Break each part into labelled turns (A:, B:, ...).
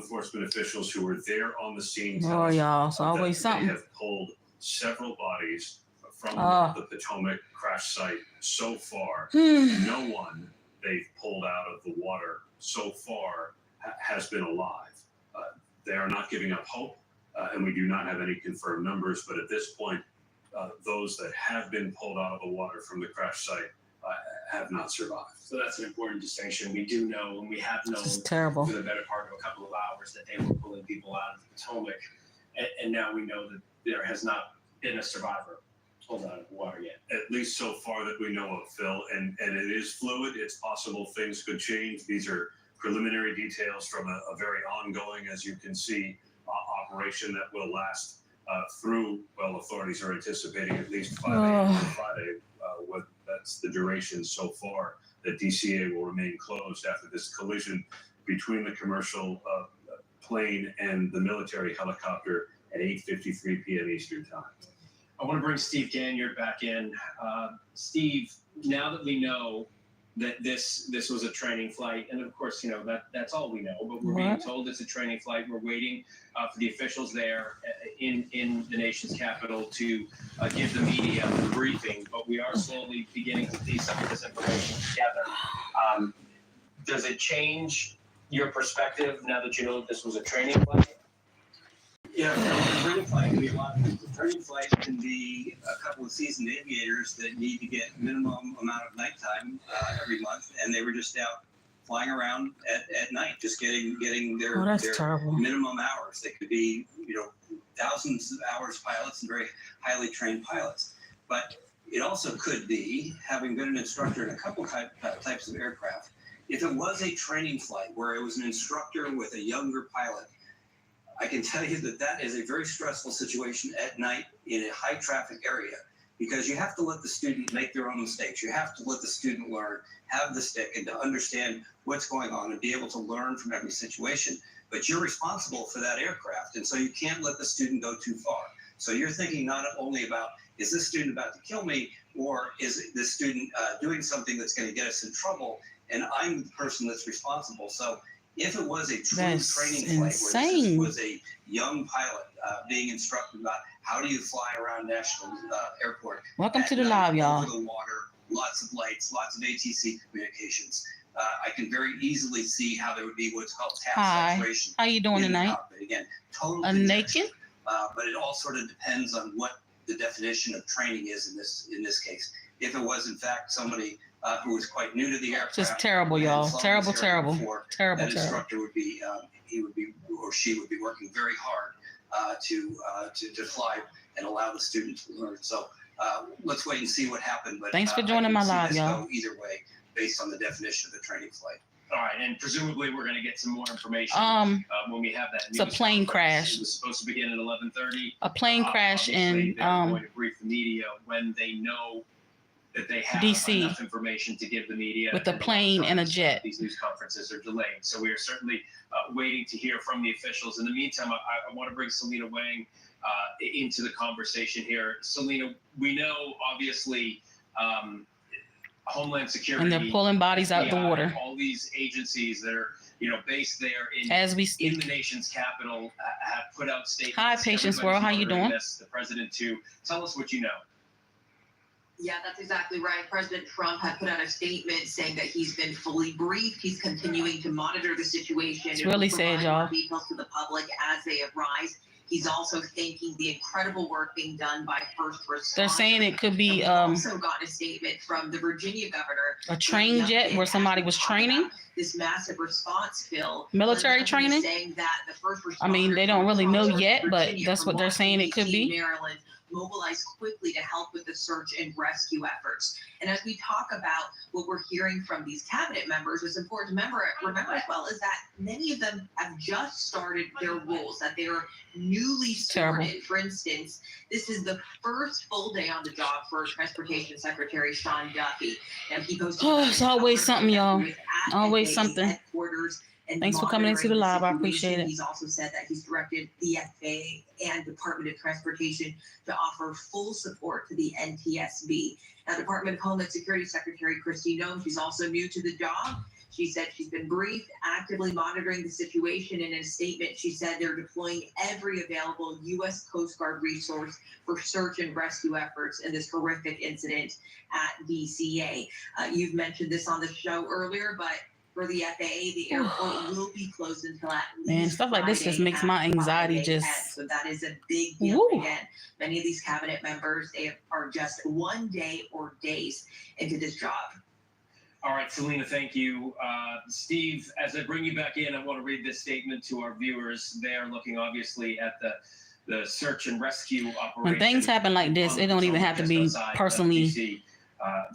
A: enforcement officials who were there on the scene
B: Oh,
A: tell us
B: y'all, it's
A: that
B: always something.
A: they have pulled several bodies from the Potomac crash site so far. No one they've pulled out of the water so far has been alive. They are not giving up hope, and we do not have any confirmed numbers, but at this point, those that have been pulled out of the water from the crash site have not survived.
C: So that's an important distinction. We do know, and we have known
B: terrible.
C: for the better part of a couple of hours that they were pulling people out of the Potomac, and now we know that there has not been a survivor pulled out of the water yet.
A: At least so far that we know of, Phil, and it is fluid. It's possible things could change. These are preliminary details from a very ongoing, as you can see, operation that will last through, well, authorities are anticipating at least 5 a.m. on Friday. That's the duration so far that DCA will remain closed after this collision between the commercial plane and the military helicopter at 8:53 p.m. Eastern time.
C: I want to bring Steve Ganyard back in. Steve, now that we know that this was a training flight, and of course, that's all we know, but we're being told it's a training flight. We're waiting for the officials there in the nation's capital to give the media the briefing, but we are slowly beginning to piece some of this information together. Does it change your perspective now that you know that this was a training flight?
D: Yeah, a training flight can be a lot. A training flight can be a couple of seasoned aviators that need to get minimum amount of nighttime every month, and they were just out flying around at night, just getting their minimum hours. They could be, thousands of hours pilots and very highly trained pilots. But it also could be, having been an instructor in a couple types of aircraft, if it was a training flight where it was an instructor with a younger pilot, I can tell you that is a very stressful situation at night in a high traffic area, because you have to let the student make their own mistakes. You have to let the student learn, have the stick, and to understand what's going on and be able to learn from every situation. But you're responsible for that aircraft, and so you can't let the student go too far. So you're thinking not only about, is this student about to kill me, or is this student doing something that's going to get us in trouble, and I'm the person that's responsible. So if it was a true training flight where this was a young pilot being instructed about how do you fly around National Airport.
B: Welcome to the live, y'all.
D: Over the water, lots of lights, lots of ATC communications. I can very easily see how there would be what's called tap saturation.
B: How you doing tonight?
D: Again, total
B: naked.
D: But it all sort of depends on what the definition of training is in this case. If it was in fact somebody who was quite new to the aircraft.
B: Just terrible, y'all. Terrible.
D: That instructor would be, he would be, or she would be working very hard to fly and allow the student to learn. So let's wait and see what happened. But
B: thanks for joining my live, y'all.
D: Either way, based on the definition of the training flight.
C: All right, and presumably we're going to get some more information when we have that.
B: It's a plane crash.
C: It was supposed to begin at 11:30.
B: A plane crash in
C: they're going to brief the media when they know that they have
B: DC,
C: enough information to give the media
B: with a plane and a jet.
C: These news conferences are delayed, so we are certainly waiting to hear from the officials. In the meantime, I want to bring Selena Wang into the conversation here. Selena, we know obviously Homeland Security,
B: and they're pulling bodies out the water.
C: All these agencies that are based there
B: as we speak
C: in the nation's capital have put out statements.
B: Hi, Patience World, how you doing?
C: The president to tell us what you know.
E: Yeah, that's exactly right. President Trump had put out a statement saying that he's been fully briefed. He's continuing to monitor the situation.
B: It's really sad, y'all.
E: Details to the public as they arise. He's also thanking the incredible work being done by first responders.
B: They're saying it could be
E: also got a statement from the Virginia governor.
B: A train jet where somebody was training.
E: This massive response bill.
B: Military training.
E: Saying that the first responders,
B: I mean, they don't really know yet, but that's what they're saying it could be.
E: Maryland mobilized quickly to help with the search and rescue efforts. And as we talk about what we're hearing from these cabinet members, it's important to remember as well is that many of them have just started their roles, that they are newly started. For instance, this is the first full day on the job for Transportation Secretary Sean Duffy. And he goes to
B: it's always something, y'all. Always something.
E: Headquarters.
B: Thanks for coming into the live. I appreciate it.
E: He's also said that he's directed the FAA and Department of Transportation to offer full support to the NTSB. Now, Department of Homeland Security Secretary Kristi Noem, she's also new to the job. She said she's been briefed, actively monitoring the situation. In a statement, she said they're deploying every available U.S. Coast Guard resource for search and rescue efforts in this horrific incident at DCA. You've mentioned this on the show earlier, but for the FAA, the airport will be closed until at least
B: Man, stuff like this just
E: Friday
B: makes
E: at
B: my
E: 5
B: anxiety
E: a.m.
B: just.
E: So that is a big deal.
B: Woo.
E: Again, many of these cabinet members, they are just one day or days into this job.
C: All right, Selena, thank you. Steve, as I bring you back in, I want to read this statement to our viewers. They are looking obviously at the search and rescue operation.
B: When things happen like this, it don't even have to be personally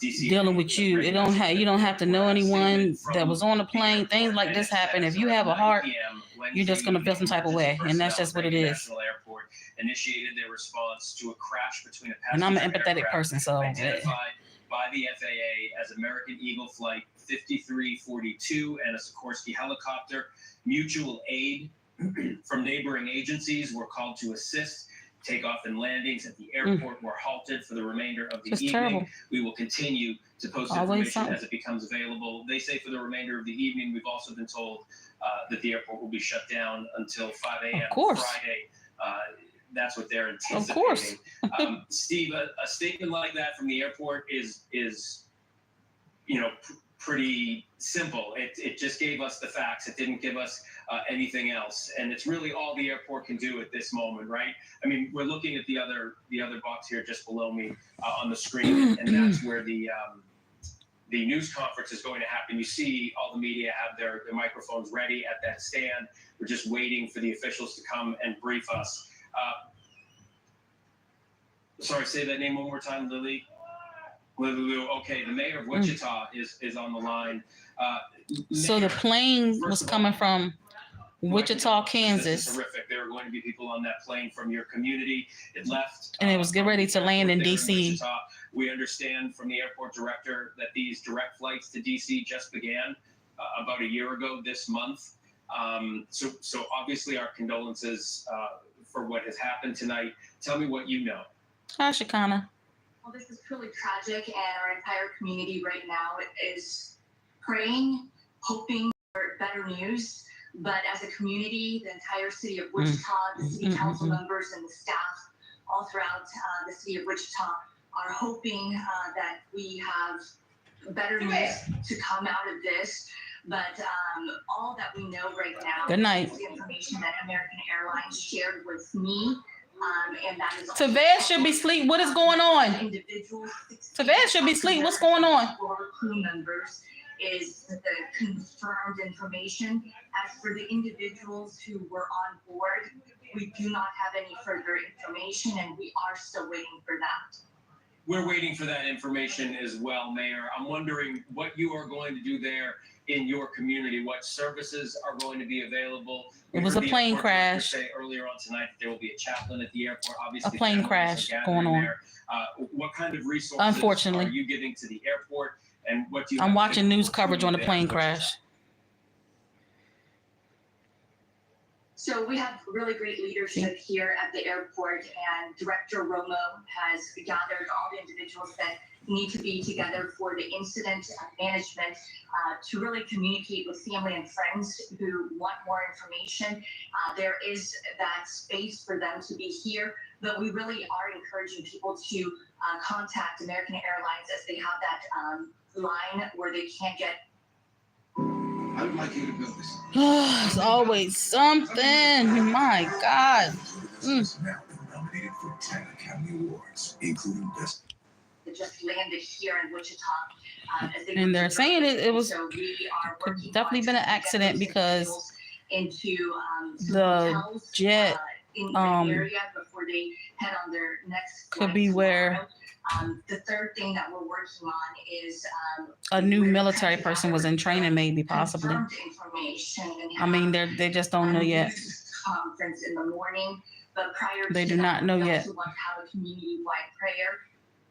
C: DC
B: dealing with you. You don't have to know anyone that was on the plane. Things like this happen. If you have a heart, you're just gonna feel some type of way, and that's just what it is.
C: Airport initiated their response to a crash between a passenger
B: And I'm an empathetic
C: aircraft
B: person, so
C: identified by the FAA as American Eagle Flight 5342 and a Sikorsky helicopter. Mutual aid from neighboring agencies were called to assist. Takeoff and landings at the airport were halted for the remainder of the
B: It's
C: evening.
B: terrible.
C: We will continue to post
B: Always
C: information
B: something.
C: as it becomes available. They say for the remainder of the evening. We've also been told that the airport will be shut down until 5 a.m.
B: Of course.
C: Friday. That's what they're anticipating.
B: Of course.
C: Steve, a statement like that from the airport is pretty simple. It just gave us the facts. It didn't give us anything else, and it's really all the airport can do at this moment, right? I mean, we're looking at the other box here just below me on the screen, and that's where the news conference is going to happen. You see all the media have their microphones ready at that stand. We're just waiting for the officials to come and brief us. Sorry, say that name one more time, Lily. Lulu. Okay, the mayor of Wichita is on the line.
B: So the plane was coming from Wichita, Kansas,
C: This is terrific. There are going to be people on that plane from your community. It left,
B: and it was getting ready to land in DC.
C: Wichita. We understand from the airport director that these direct flights to DC just began about a year ago this month. So obviously our condolences for what has happened tonight. Tell me what you know.
B: Hi, Shakana.
F: Well, this is truly tragic, and our entire community right now is praying, hoping for better news. But as a community, the entire city of Wichita, the city council members and the staff all throughout the city of Wichita are hoping that we have better news to come out of this. But all that we know right now
B: Good night.
F: is the information that American Airlines shared with me. And that is
B: Tavez should be asleep. What is going on?
F: Individuals.
B: Tavez should be asleep. What's going on?
F: For crew members is the confirmed information. As for the individuals who were on board, we do not have any further information, and we are still waiting for that.
C: We're waiting for that information as well, Mayor. I'm wondering what you are going to do there in your community. What services are going to be available?
B: It was a plane crash.
C: Say earlier on tonight that there will be a chaplain at the airport. Obviously,
B: A plane
C: families
B: crash
C: are
B: going
C: gathering
B: on.
C: there. What kind of resources
B: Unfortunately.
C: are you giving to the airport, and what do you?
B: I'm
C: have
B: watching
C: to
B: news
C: do
B: coverage on the
C: there?
B: plane crash.
F: So we have really great leadership here at the airport, and Director Romo has gathered all the individuals that need to be together for the incident management to really communicate with family and friends who want more information. There is that space for them to be here, but we really are encouraging people to contact American Airlines as they have that line where they can't get.
G: I would like you to build this.
B: It's always something. My God.
G: Now been nominated for 10 Academy Awards, including Best.
F: That just landed here in Wichita. As they
B: And they're saying it was
F: so we are
B: could
F: working
B: definitely
F: on
B: been an
F: trying to get
B: accident
F: those
B: because
F: individuals into
B: the
F: hotels,
B: jet,
F: in the area before they head on their next
B: could
F: flight
B: be
F: tomorrow.
B: where
F: The third thing that we're working on is
B: a new
F: we're
B: military
F: trying to
B: person was
F: gather
B: in training, maybe, possibly.
F: confirmed information and
B: I mean, they just don't know yet.
F: news conference in the morning, but prior
B: They
F: to
B: do
F: that,
B: not know
F: we
B: yet.
F: also want to have a community-wide prayer.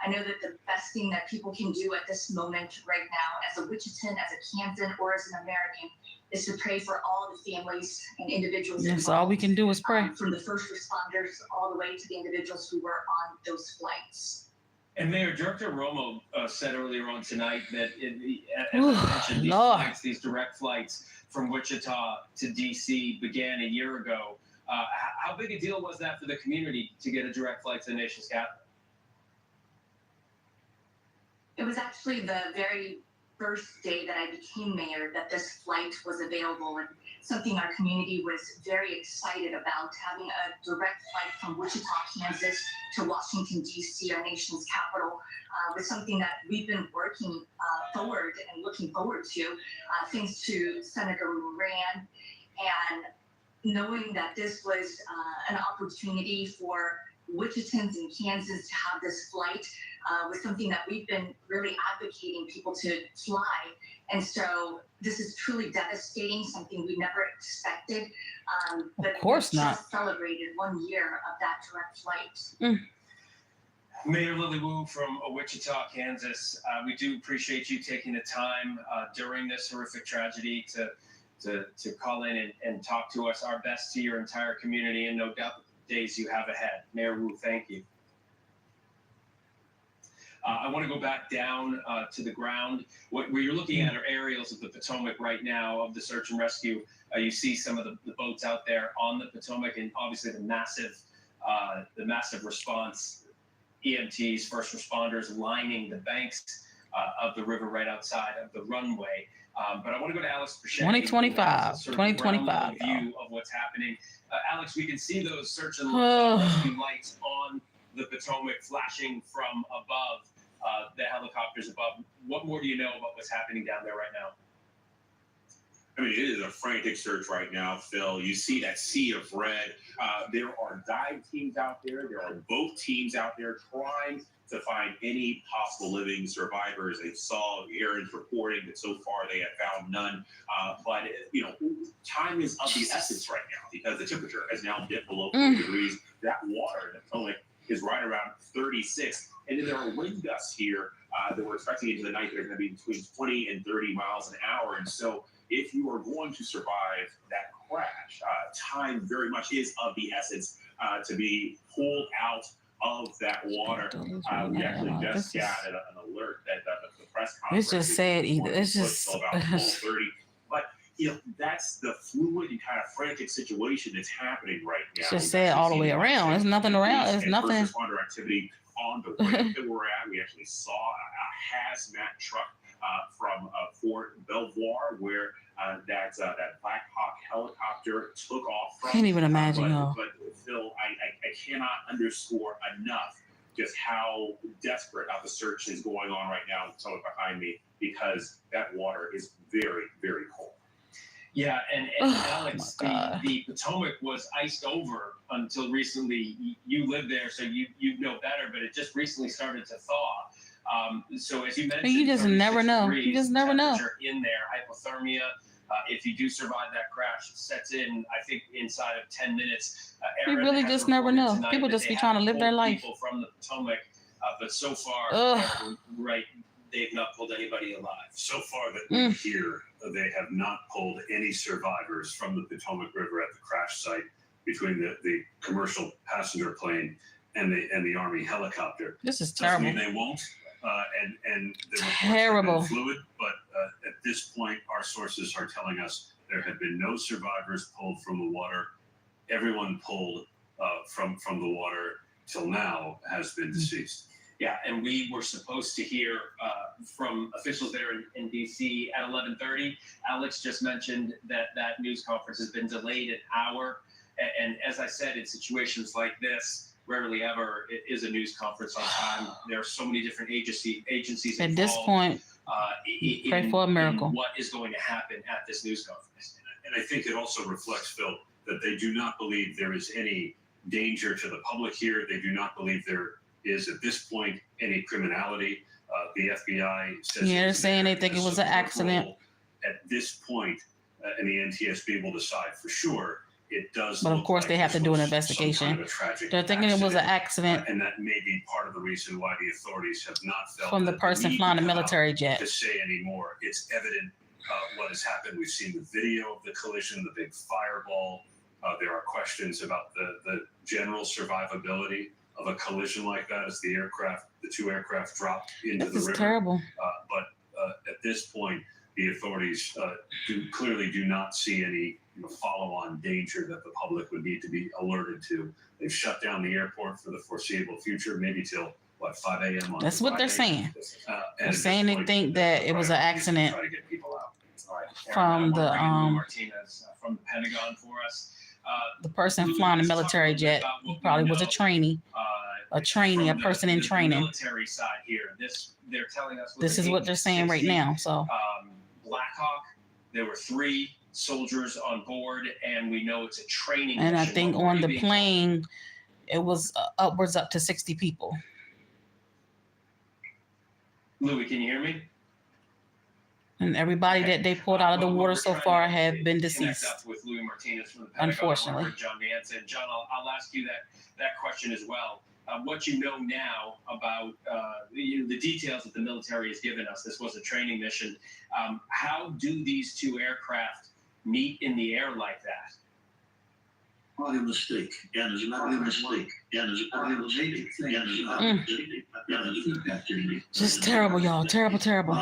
F: I know that the best thing that people can do at this moment right now, as a Wichitan, as a Kansan, or as an American, is to pray for all the families and individuals.
B: That's all we can do is pray.
F: From the first responders all the way to the individuals who were on those flights.
C: And Mayor Director Romo said earlier on tonight that, as I
B: Ooh,
C: mentioned,
B: Lord.
C: these direct flights from Wichita to DC began a year ago. How big a deal was that for the community to get a direct flight to the nation's capital?
F: It was actually the very first day that I became mayor that this flight was available, and something our community was very excited about. Having a direct flight from Wichita, Kansas to Washington, D.C., our nation's capital, was something that we've been working forward and looking forward to, thanks to Senator Moran, and knowing that this was an opportunity for Wichitans in Kansas to have this flight was something that we've been really advocating people to fly. And so this is truly devastating, something we never expected. But
B: Of course
F: we
B: not.
F: just celebrated 1 year of that direct flight.
C: Mayor Lily Wu from Wichita, Kansas, we do appreciate you taking the time during this horrific tragedy to call in and talk to us. Our best to your entire community, and no doubt the days you have ahead. Mayor Wu, thank you. I want to go back down to the ground. What you're looking at are aerials of the Potomac right now of the search and rescue. You see some of the boats out there on the Potomac, and obviously the massive response, EMTs, first responders lining the banks of the river right outside of the runway. But I want to go to Alex Perchet.
B: 2025,
C: Sort of
B: 2025,
C: view of what's happening. Alex, we can see those search and rescue lights on the Potomac flashing from above, the helicopters above. What more do you know about what's happening down there right now?
H: I mean, it is a frantic search right now, Phil. You see that sea of red. There are dive teams out there. There are boat teams out there trying to find any possible living survivors. They saw Aaron's reporting that so far they have found none. But, you know, time is of the essence right now because the temperature has now dipped below 40 degrees. That water in the Potomac is right around 36. And then there are wind gusts here that we're expecting into the night. They're going to be between 20 and 30 miles an hour. And so if you are going to survive that crash, time very much is of the essence to be pulled out of that water. We actually just got an alert that the press conference.
B: It's just sad either. It's just
H: about 12:30. But you know, that's the fluid and kind of frantic situation that's happening right now.
B: It's just sad all the way around. There's nothing around. There's nothing.
H: First responder activity on the ramp that we're at. We actually saw a hazmat truck from Fort Belvoir, where that Black Hawk helicopter took off from.
B: Can't even imagine, y'all.
H: But Phil, I cannot underscore enough just how desperate the search is going on right now. It's behind me because that water is very, very cold.
C: Yeah, and Alex, the Potomac was iced over until recently. You live there, so you know better, but it just recently started to thaw. So as you mentioned,
B: you just never know. You just never know.
C: In there, hypothermia. If you do survive that crash, it sets in, I think, inside of 10 minutes.
B: You really just never know. People just be trying to live their life.
C: People from the Potomac, but so far, right, they've not pulled anybody alive.
A: So far that we hear, they have not pulled any survivors from the Potomac River at the crash site between the commercial passenger plane and the Army helicopter.
B: This is
A: Doesn't
B: terrible.
A: mean they won't. And the reports
B: Terrible.
A: have been fluid, but at this point, our sources are telling us there have been no survivors pulled from the water. Everyone pulled from the water till now has been deceased.
C: Yeah, and we were supposed to hear from officials there in D.C. at 11:30. Alex just mentioned that news conference has been delayed an hour. And as I said, in situations like this, rarely ever is a news conference on time. There are so many different agencies
B: At
C: involved,
B: this point, pray for a miracle.
C: in what is going to happen at this news conference.
A: And I think it also reflects, Phil, that they do not believe there is any danger to the public here. They do not believe there is at this point any criminality. The FBI says
B: they're saying they think it was an accident.
A: At this point, and the NTSB will decide for sure. It does.
B: But of course,
A: like
B: they have to
A: this
B: do an
A: was
B: investigation.
A: some kind of a tragic
B: They're thinking it was an accident
A: and that may be part of the reason why the authorities have not felt
B: from the
A: that
B: person
A: need
B: flying the
A: to come out
B: military jet.
A: to say anymore. It's evident what has happened. We've seen the video of the collision, the big fireball. There are questions about the general survivability of a collision like that as the aircraft the two aircraft drop into
B: This
A: the
B: is
A: river.
B: terrible.
A: But at this point, the authorities clearly do not see any follow-on danger that the public would need to be alerted to. They've shut down the airport for the foreseeable future, maybe till 5 a.m. on
B: That's what they're
A: Friday.
B: saying.
A: And
B: They're
A: at this
B: saying they
A: point,
B: think
A: the
B: that it was an
A: priority is to
B: accident
A: try to get people out.
C: All right, Aaron,
B: from
C: I wanna
B: the
C: bring in Lou Martinez from the Pentagon for us.
B: the person
C: Lou,
B: flying the
C: let's talk
B: military
C: a little bit
B: jet.
C: about what
B: He
C: we
B: probably was a
C: know,
B: trainee, a
C: from
B: person in
C: the
B: training.
C: military side here. They're telling us.
B: This is what they're saying right now. So
C: Blackhawk, there were 3 soldiers on board, and we know it's a training.
B: and I
C: mission.
B: think
C: What were
B: on
C: you
B: the
C: being told?
B: plane, it was upwards up to 60 people.
C: Louis, can you hear me?
B: And everybody that they pulled out of the
C: Well,
B: water
C: we're
B: so
C: trying
B: far
C: to
B: have been
C: connect
B: deceased.
C: up with Louis Martinez from the Pentagon.
B: Unfortunately.
C: We're with John Danson. John, I'll ask you that question as well. What you know now about the details that the military has given us. This was a training mission. How do these 2 aircraft meet in the air like that?
I: Probably a mistake. Yeah, there's probably a mistake. Yeah, there's probably a mistake. Yeah, there's probably a mistake. Yeah, there's feedback to me.
B: Just terrible, y'all. Terrible, terrible.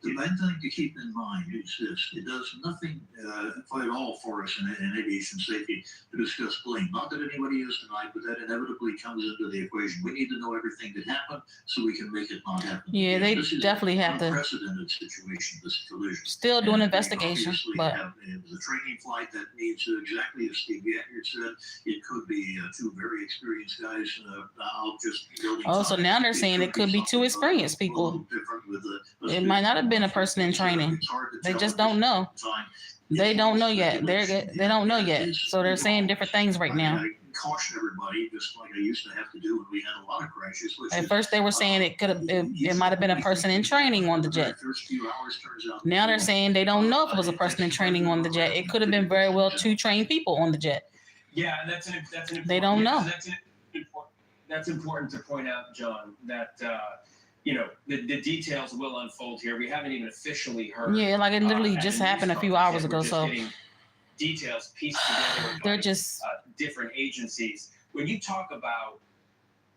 I: The main thing to keep in mind is this: it does nothing at all for us in aviation safety to discuss blame. Not that anybody is tonight, but that inevitably comes into the equation. We need to know everything that happened so we can make it not happen.
B: Yeah, they
I: This is
B: definitely have
I: an
B: to.
I: unprecedented situation. This collision.
B: Still doing
I: And we
B: investigation,
I: obviously
B: but
I: have, it was a training flight that needs exactly as Steve Gattard said. It could be 2 very experienced guys out just building.
B: oh, so now they're saying it could be 2 experienced people. It might not have been a person in training. They just don't know. They don't know yet. They don't know yet. So they're saying different things right now.
I: I caution everybody, just like I used to have to do when we had a lot of crashes. Which
B: At
I: is,
B: first they were saying it might have been a person in training on the jet.
I: first few hours turns out
B: Now they're saying they don't know if it was a person in training on the jet. It could have been very well 2 trained people on the jet.
C: Yeah, and that's an important,
B: They don't know.
C: That's important to point out, John, that the details will unfold here. We haven't even officially heard.
B: Yeah, like it literally
C: at
B: just
C: the news
B: happened a few
C: conference
B: hours
C: yet.
B: ago.
C: We're just
B: So
C: getting details pieced together.
B: they're
C: by,
B: just,
C: different agencies. When you talk about,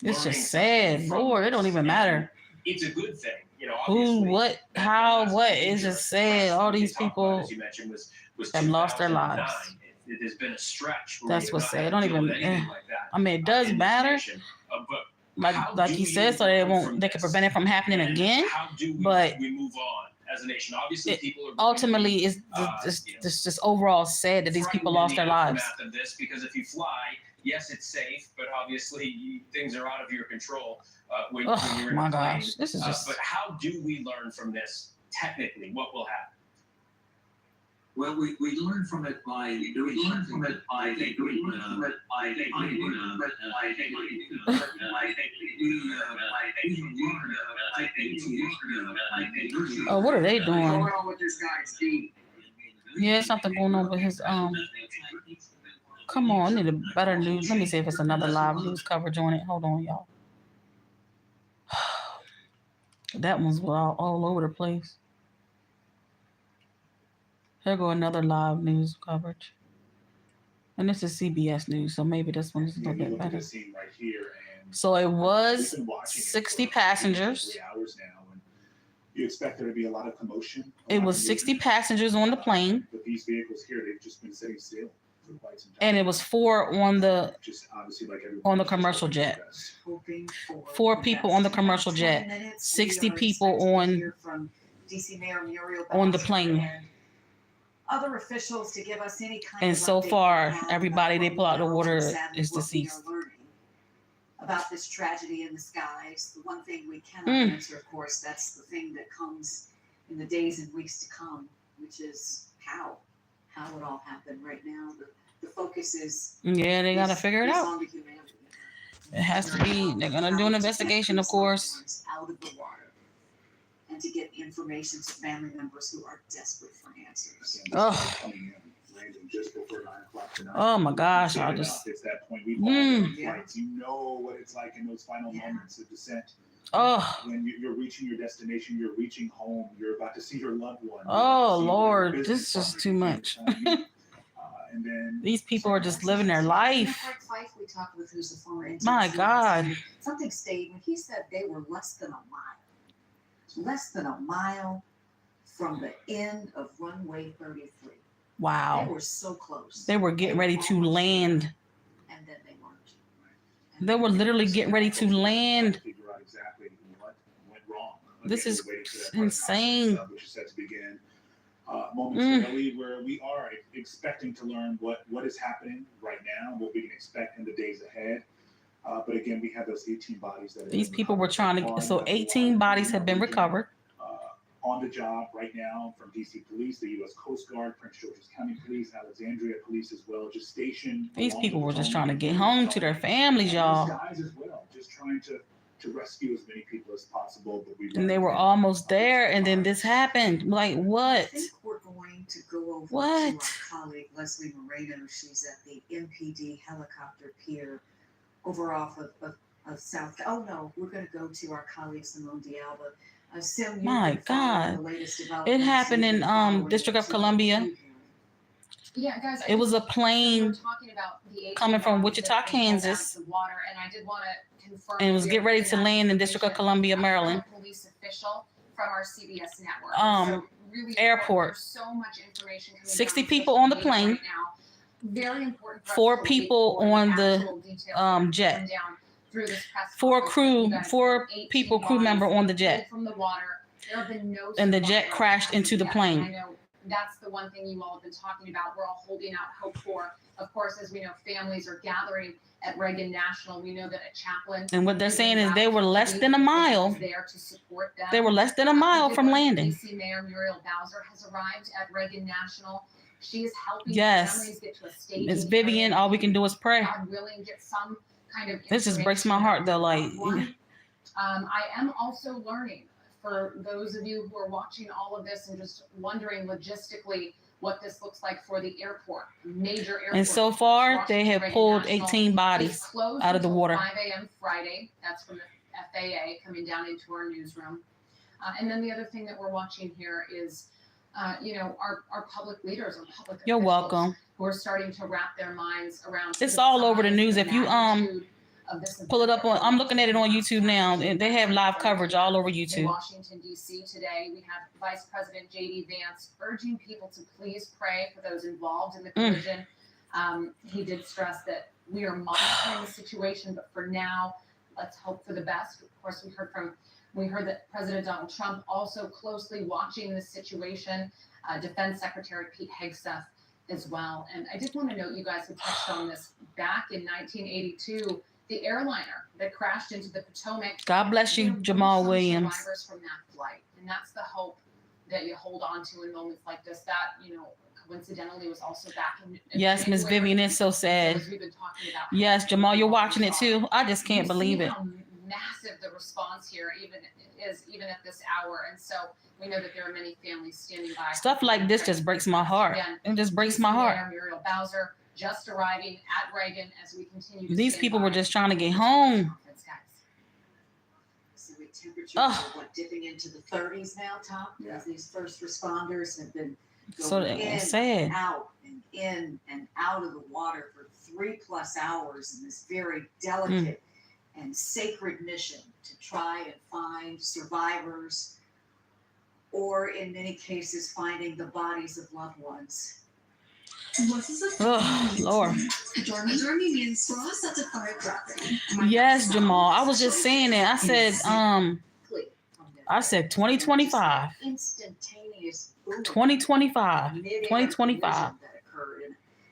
B: it's
C: learning
B: just sad.
C: something from
B: Lord, it don't
C: this,
B: even matter.
C: It's a good thing,
B: Who,
C: obviously.
B: what,
C: That
B: how,
C: last
B: what.
C: major
B: It's just sad. All
C: crash
B: these
C: we talked about,
B: people
C: as you mentioned, was
B: have lost their
C: 2009.
B: lives.
C: It has been a stretch. Where
B: That's
C: we have
B: what's
C: not
B: sad.
C: had
B: Don't
C: to deal
B: even-
C: with anything like that,
B: I mean, it does
C: in this
B: matter.
C: nation. But
B: Like he said, so they won't. They can prevent it from happening
C: and
B: again.
C: how do
B: but
C: we move on as a nation? Obviously, people are
B: Ultimately, it's just overall sad that these people lost their lives.
C: Aftermath of this, because if you fly, yes, it's safe, but obviously things are out of your control when you're
B: Oh
C: in
B: my
C: a plane.
B: gosh, this is just.
C: But how do we learn from this technically? What will happen?
I: Well, we learn from it by doing something that I think we
B: Oh, what are they doing?
I: on with this guy, Steve?
B: Yeah, something going on with his Come on, I need a better news. Let me see if it's another live news coverage on it. Hold on, y'all. That one's all over the place. Here go another live news coverage. And this is CBS News, so maybe this one's a little bit better. So it was 60 passengers.
J: You expect there to be a lot of commotion.
B: It was 60 passengers on the plane.
J: But these vehicles here, they've just been sitting still for quite some time.
B: And it was 4 on the
J: Just obviously like
B: on the commercial jet. 4 people on the commercial jet. 60 people on the plane.
K: Other officials to give us any kind
B: And
K: of
B: so
K: update
B: far,
K: on
B: everybody they pull out the water
K: sadly
B: is
K: what we are
B: deceased.
K: learning about this tragedy in the skies. The one thing we cannot answer, of course, that's the thing that comes in the days and weeks to come, which is how it all happened. Right now, the focus is
B: Yeah, they gotta figure it out.
K: on the humanity.
B: It has to be. They're gonna do an investigation, of course.
K: Out of the water, and to get information to family members who are desperate for answers.
B: Oh. Oh my gosh, I just.
J: It's that point. We've flights. You know what it's like in those final moments of descent.
B: Oh.
J: When you're reaching your destination, you're reaching home, you're about to see your loved one.
B: Oh Lord, this is just too much.
J: And then
B: These people are just living their life.
K: Craig Fife, we talked with, who's the former NTC.
B: My God.
K: Something stayed when he said they were less than a mile from the end of runway 33. They
B: Wow.
K: were so close.
B: They were getting ready to land.
K: And then they weren't.
B: They were literally getting ready to land.
J: figure out exactly what went wrong.
B: This
J: Again,
B: is
J: we're waiting for that press
B: insane.
J: conference, which is set to begin momentarily, where we are expecting to learn what is happening right now, what we can expect in the days ahead. But again, we have those 18 bodies that
B: These people were trying to, so 18 bodies have been recovered.
J: On the job right now from DC Police, the U.S. Coast Guard, Prince George's County Police, Alexandria Police as well, just stationed.
B: These
J: along
B: people
J: the
B: were just
J: Potomac.
B: trying to get home to their families, y'all.
J: These guys as well, just trying to rescue as many people as possible. But we
B: And they were almost there, and then this happened. Like,
K: I
B: what?
K: think we're going to go over
B: What?
K: to our colleague Leslie Moreno. She's at the MPD helicopter pier over off of South. Oh no, we're going to go to our colleague Simone D'Alba. Sim, you've
B: My
K: been following
B: God.
K: the latest
B: It
K: developments.
B: happened
K: You've
B: in
K: been following
B: District of
K: it.
B: Columbia.
L: Yeah, guys.
B: It was a
L: we
B: plane
L: were talking about the 18
B: coming from
L: bodies
B: Wichita,
L: that they pulled out of
B: Kansas,
L: the water, and I did want to confirm.
B: and it was
L: we
B: getting
L: are
B: ready
L: getting
B: to
L: that
B: land in District of
L: information
B: Columbia,
L: from
B: Maryland.
L: a police official from our CBS network.
B: Um,
L: really
B: airport.
L: There's so much information coming
B: 60
L: down
B: people
L: social
B: on the
L: media
B: plane.
L: right now. Very important. For us
B: 4
L: to wait
B: people
L: for
B: on the,
L: actual details that come
B: jet.
L: down through this press
B: 4
L: conference.
B: crew,
L: You guys,
B: 4
L: 18
B: people, crew
L: bodies
B: member on the
L: pulled
B: jet.
L: from the water. There have been no
B: And the jet
L: survivors
B: crashed
L: as
B: into
L: of
B: the
L: yet.
B: plane.
L: I know that's the one thing you all have been talking about. We're all holding out hope for. Of course, as we know, families are gathering at Reagan National. We know that a chaplain.
B: And what they're saying is they were less than a mile.
L: There to support them.
B: They were less than a mile from landing.
L: DC Mayor Muriel Bowser has arrived at Reagan National. She is helping
B: Yes.
L: families get to a stage.
B: Miss Vivian, all we can do is pray.
L: God willing, get some kind of.
B: This just breaks my heart though. Like,
L: I am also learning, for those of you who are watching all of this and just wondering logistically what this looks like for the airport, major airport.
B: and so far they have
L: Reagan
B: pulled
L: National.
B: 18
L: It's
B: bodies
L: closed
B: out of the
L: until
B: water.
L: 5 a.m. Friday. That's from the FAA coming down into our newsroom. And then the other thing that we're watching here is, our public leaders, our public
B: You're
L: officials
B: welcome.
L: who are starting to wrap their minds around.
B: It's
L: the
B: all over the
L: size,
B: news.
L: the
B: If you
L: magnitude of this
B: pull it
L: event
B: up
L: that
B: on,
L: we're
B: I'm looking at it on
L: watching.
B: YouTube now. They have live coverage all over
L: In
B: YouTube.
L: Washington, D.C. today, we have Vice President J.D. Vance urging people to please pray for those involved in the collision. He did stress that we are monitoring the situation, but for now, let's hope for the best. Of course, we heard that President Donald Trump also closely watching this situation. Defense Secretary Pete Hegseth as well. And I did want to note, you guys had touched on this back in 1982, the airliner that crashed into the Potomac.
B: God bless you,
L: There were
B: Jamal
L: some
B: Williams.
L: survivors from that flight, and that's the hope that you hold on to in moments like this. That, coincidentally was also back in
B: Yes, Miss
L: January.
B: Vivian, it's so sad.
L: As we've been talking about.
B: Yes, Jamal, you're watching it too. I just can't
L: You
B: believe
L: see
B: it.
L: how massive the response here even at this hour, and so we know that there are many families standing by.
B: Stuff like this just breaks my heart.
L: Again,
B: It just breaks my
L: DC
B: heart.
L: Mayor Muriel Bowser just arriving at Reagan as we continue to
B: These
L: stand
B: people
L: by
B: were just trying to get home.
L: conference, guys.
K: So the temperatures
B: Ugh.
K: are dipping into the 30s now, Tom,
J: Yeah.
K: as these first responders have been
B: So
K: going in
B: sad.
K: and out and in and out of the water for 3+ hours in this very delicate and sacred mission to try and find survivors, or in many cases finding the bodies of loved ones.
B: Oh, Lord.
M: Journey means for us that's a firecracker.
B: Yes, Jamal. I was just saying that. I said 2025.
K: Instantaneous boom.
B: 2025.
K: Mid-air
B: 2025.
K: collision that occurred.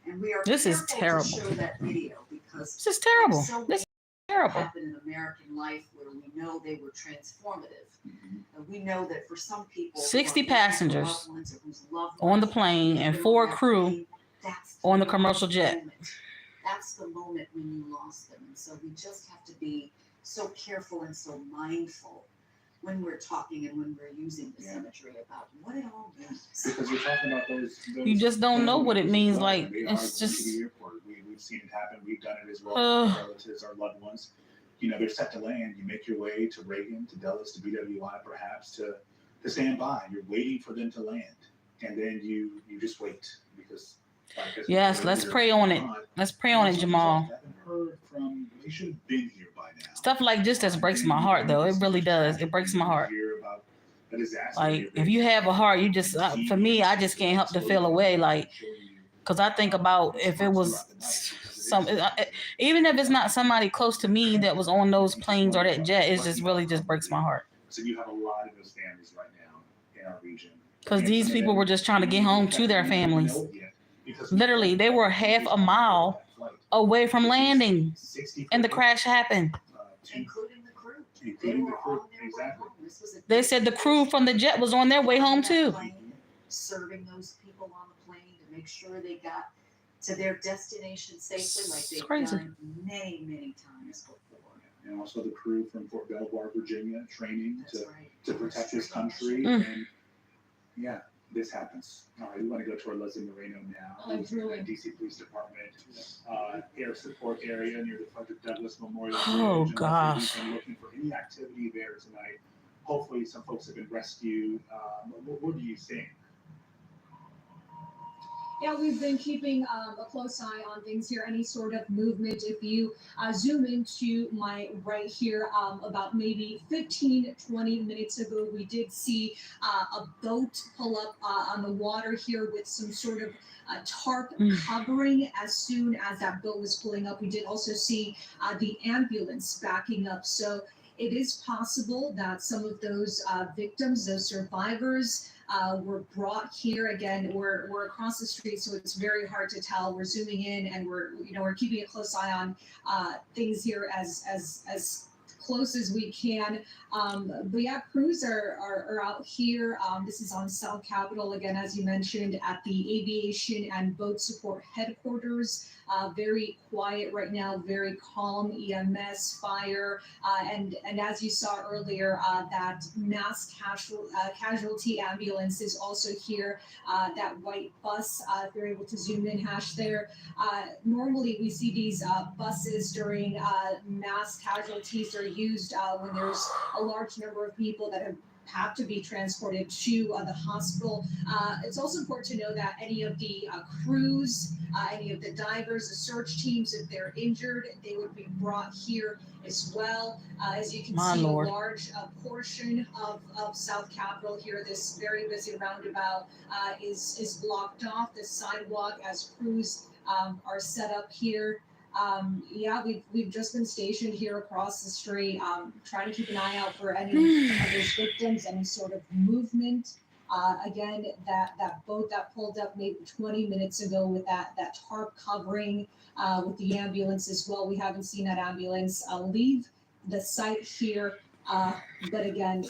K: And we are
B: This is
K: careful
B: terrible.
K: to show that video because
B: This is terrible.
K: so
B: This is terrible.
K: happen in American life where we know they were transformative. And we know that for some people,
B: 60
K: who are losing
B: passengers
K: loved ones or whose loved
B: on the
K: ones
B: plane and
K: have
B: 4
K: been on
B: crew
K: that plane, that's
B: on the commercial jet.
K: moment. That's the moment when you lost them. And so we just have to be so careful and so mindful when we're talking and when we're using this imagery about what it all means.
J: Because we're talking about those
B: You just don't know what it means. Like,
J: They are
B: it's
J: going to
B: just,
J: the airport. We've seen it happen. We've done it as well.
B: Ugh.
J: Our relatives, our loved ones. They're set to land. You make your way to Reagan, to Dulles, to BWI, perhaps to stand by. You're waiting for them to land, and then you just wait because
B: Yes, let's pray on it. Let's pray on it, Jamal.
J: They should have been here by now.
B: Stuff like this just breaks my heart, though. It really does. It breaks my heart. Like, if you have a heart, you just, for me, I just can't help to feel away. Like, because I think about if it was even if it's not somebody close to me that was on those planes or that jet, it just really just breaks my heart.
J: So you have a lot of those families right now in our region.
B: Because these people were just trying to get home to their families. Literally, they were half a mile away from landing, and the crash happened.
K: Including the crew.
J: Including the crew, exactly.
B: They said the crew from the jet was on their way home too.
K: Serving those people on the plane to make sure they got to their destination safely, like they've done many, many times before.
J: And also the crew from Fort Belvoir, Virginia, training to protect this country.
B: Mm.
J: And yeah, this happens. All right, we want to go to our Leslie Moreno now, who's in the DC Police Department air support area near the Frederick Douglass Memorial Bridge.
B: Oh,
J: And
B: gosh.
J: we've been looking for any activity there tonight. Hopefully some folks have been rescued. What do you think?
N: Yeah, we've been keeping a close eye on things here, any sort of movement. If you zoom into my right here, about maybe 15, 20 minutes ago, we did see a boat pull up on the water here with some sort of tarp covering. As soon as that boat was pulling up, we did also see the ambulance backing up. So it is possible that some of those victims, those survivors, were brought here. Again, we're across the street, so it's very hard to tell. We're zooming in, and we're keeping a close eye on things here as close as we can. But yeah, crews are out here. This is on South Capitol, again, as you mentioned, at the Aviation and Boat Support Headquarters. Very quiet right now, very calm. EMS, fire, and as you saw earlier, that mass casualty ambulance is also here. That white bus, if you're able to zoom in, Hash there. Normally we see these buses during mass casualties are used when there's a large number of people that have to be transported to the hospital. It's also important to know that any of the crews, any of the divers, the search teams, if they're injured, they would be brought here as well. As you can see, a large portion of South Capitol here, this very busy roundabout is blocked off. The sidewalk as crews are set up here. Yeah, we've just been stationed here across the street, trying to keep an eye out for any of those victims, any sort of movement. Again, that boat that pulled up maybe 20 minutes ago with that tarp covering, with the ambulance as well. We haven't seen that ambulance leave the site here. But again,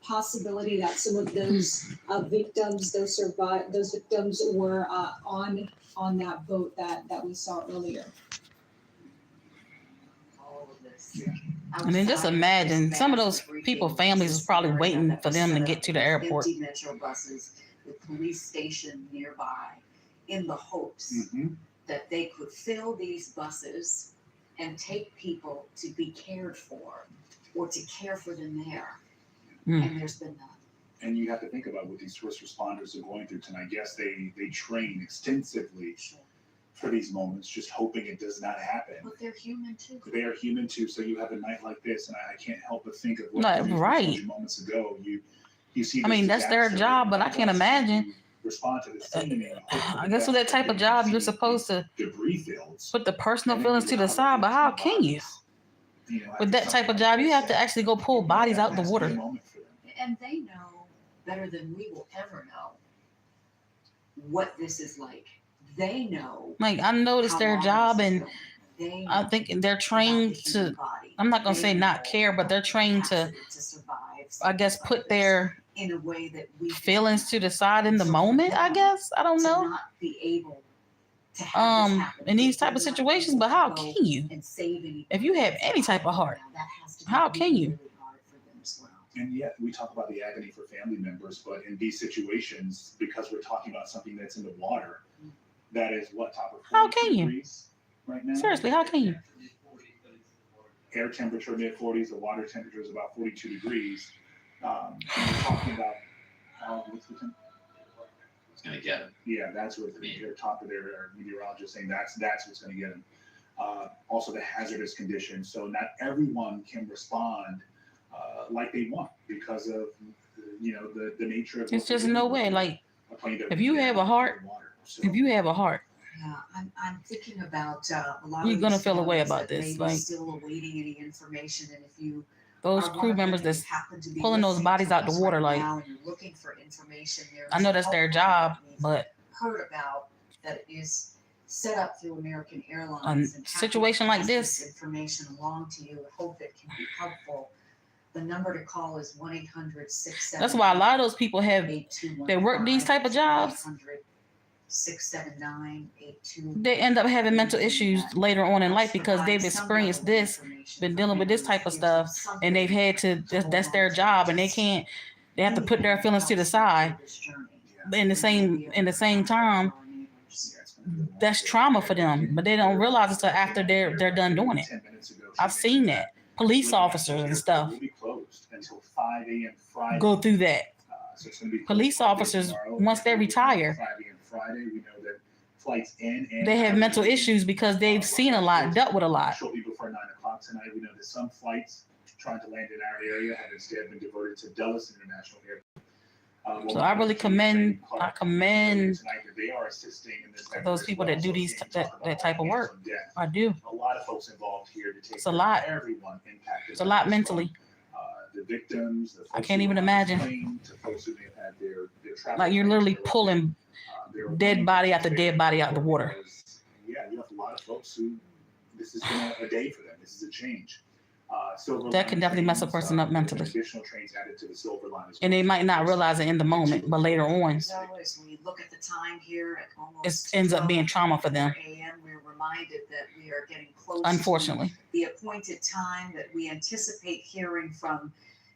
N: possibility that some of those victims, those victims were on that boat that we saw earlier.
B: I mean, just imagine some of those people, families is probably waiting for them to get to the airport.
K: Empty metro buses with police stationed nearby in the hopes that they could fill these buses and take people to be cared for or to care for them there. And there's been none.
J: And you have to think about what these first responders are going through tonight. Yes, they train extensively for these moments, just hoping it does not happen.
K: But they're human too.
J: They are human too. So you have a night like this, and I can't help but think of what moments ago. You see.
B: I mean, that's their job, but I can't imagine.
J: Respond to the scene.
B: I guess with that type of job, you're supposed to
J: debris fields,
B: put the personal feelings to the side. But how can you? With that type of job, you have to actually go pull bodies out the water.
K: And they know better than we will ever know what this is like. They know.
B: Like, I noticed their job, and I think they're trained to, I'm not going to say not care, but they're trained to, I guess, put their
K: in a way that we
B: feelings to the side in the moment, I guess. I don't know.
K: Not be able to have this happen
B: in these type of situations, but how can you? If you have any type of heart, how can you?
J: And yet we talk about the agony for family members, but in these situations, because we're talking about something that's in the water, that is what, top of 42
B: how can you?
J: Degrees right now?
B: Seriously, how can you?
J: Air temperature mid-40s, the water temperature is about 42 degrees. We're talking about, what's the temperature?
O: going to get them.
J: Yeah, that's what they're top of their meteorologist saying that's what's going to get them. Also, the hazardous conditions. So not everyone can respond like they want because of the nature of.
B: It's just no way. Like if you have a heart,
K: Yeah, I'm thinking about a lot.
B: You're
K: of
B: gonna
K: these
B: feel a way
K: families
B: about
K: that
B: this,
K: may be
B: like-
K: still awaiting any information, and if you
B: those
K: are one
B: crew
K: of them
B: members
K: and you
B: that's
K: happen to be
B: pulling those
K: listening
B: bodies
K: to
B: out the
K: us
B: water,
K: right
B: like-
K: now and you're looking for information, there's
B: I know that's their job, but
K: heard about that is set up through American Airlines.
B: a
K: and
B: situation
K: happy
B: like
K: to pass
B: this-
K: information along to you. I hope it can be helpful. The number to call is 1-800-678.
B: that's why a lot of those people have they work these type of jobs.
K: 679-8215.
B: They end up having mental issues later on in life because they've experienced this, been dealing with this type of stuff, and they've had to. That's their job, and they can't. They have to put their feelings to the side. But in the same time, that's trauma for them. But they don't realize it until after they're done doing it.
J: 10 minutes ago,
B: I've seen that. Police officers and stuff
J: will be closed until 5 a.m. Friday.
B: go through that.
J: So it's going to be
B: Police
J: closed
B: officers,
J: tomorrow.
B: once they retire,
J: 5 a.m. Friday, we know that flights in and
B: they have
J: out
B: mental
J: of the-
B: issues because they've seen a lot, dealt with a lot.
J: Shortly before 9 o'clock tonight, we know that some flights trying to land in our area have instead been diverted to Dulles International Airport.
B: So I really commend
J: tonight that they are assisting in this effort
B: those
J: as
B: people
J: well.
B: that do
J: So
B: these
J: again,
B: that,
J: talk about
B: that type of
J: all
B: work.
J: hands on deck.
B: I do.
J: A lot of folks involved here to take
B: It's a
J: care of
B: lot.
J: everyone impacted.
B: It's a
J: by
B: lot
J: this
B: mentally.
J: one. The victims, the
B: I
J: folks
B: can't
J: who
B: even
J: are on the
B: imagine.
J: plane, to folks who may have had their travel
B: Like you're
J: plans
B: literally
J: interrupted.
B: pulling
J: There are
B: dead
J: many
B: body
J: folks
B: after
J: there
B: dead body out the water.
J: because, yeah, you have a lot of folks who this has been a day for them. This is a change. Silver
B: That can
J: Line
B: definitely mess a
J: trains,
B: person up mentally.
J: Additional trains added to the Silver Line as
B: And they
J: well.
B: might not realize it in the moment, but later on,
K: So as we look at the time here at
B: it
K: almost
B: ends up being trauma for them.
K: 12 a.m., we're reminded that we are getting close
B: Unfortunately.
K: to the appointed time that we anticipate hearing from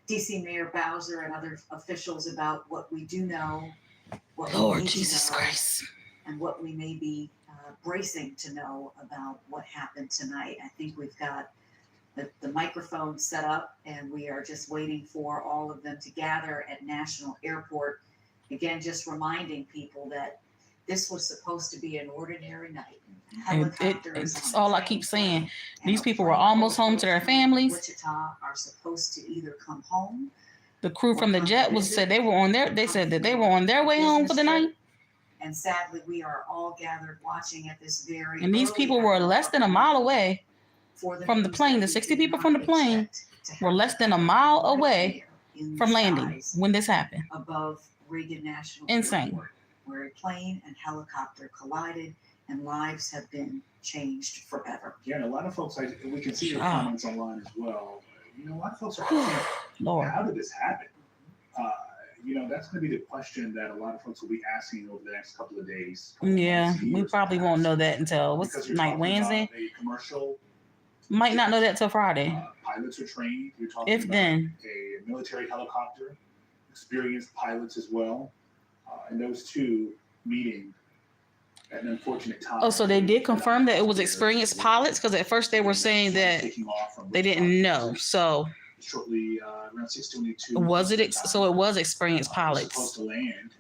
K: DC Mayor Bowser and other officials about what we do know, what we
B: Lord
K: need to
B: Jesus
K: know,
B: Christ.
K: and what we may be bracing to know about what happened tonight. I think we've got the microphone set up, and we are just waiting for all of them to gather at National Airport. Again, just reminding people that this was supposed to be an ordinary night.
B: It's all I keep saying. These people were almost home to their families.
K: Wichita are supposed to either come home.
B: The crew from the jet said they said that they were on their way home for the night.
K: And sadly, we are all gathered watching at this very.
B: And these
K: early
B: people were
K: hour
B: less than a mile away
K: for
B: from the
K: news
B: plane.
K: that
B: The
K: we
B: 60
K: did
B: people
K: not
B: from the plane
K: expect to
B: were
K: happen
B: less than a mile
K: right
B: away
K: there in the
B: from landing
K: skies
B: when this happened.
K: above Reagan National
B: Insane.
K: Airport, where a plane and helicopter collided and lives have been changed forever.
J: Yeah, and a lot of folks, we can see your
B: Ah.
J: comments online as well. A lot of folks are asking,
B: Lord.
J: how did this happen? That's going to be the question that a lot of folks will be asking over the next couple of days.
B: Yeah,
J: months,
B: we
J: years,
B: probably won't know that until
J: because
B: what's
J: you're
B: night,
J: talking
B: Wednesday?
J: about a commercial,
B: Might not know that till Friday.
J: pilots are trained. You're talking
B: If
J: about
B: then.
J: a military helicopter, experienced pilots as well, and those two meeting at an unfortunate time.
B: Oh, so they did confirm that it was experienced pilots? Because at first they were saying that
J: Taking off from
B: they didn't know. So
J: shortly around 6:22.
B: was it? So it was experienced
J: Supposed
B: pilots.
J: to land.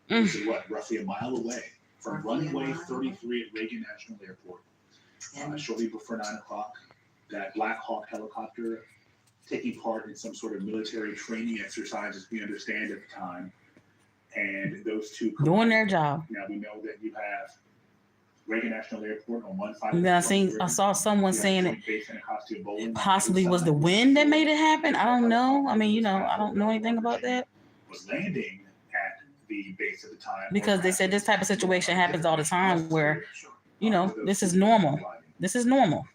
B: Mm.
J: Was it what? Roughly a mile away from
K: Roughly a
J: runway
K: mile.
J: 33 at Reagan National Airport.
K: And
J: Shortly before 9 o'clock, that Black Hawk helicopter taking part in some sort of military training exercise, as we understand at the time, and those two
B: Doing their job.
J: Now we know that you have Reagan National Airport on one side.
B: And then I saw someone saying it
J: it
B: possibly was the wind that made it happen. I don't know. I mean, I don't know anything about that
J: was landing at the base at the time
B: because they said this type of situation happens all the time where, this is normal. This is normal.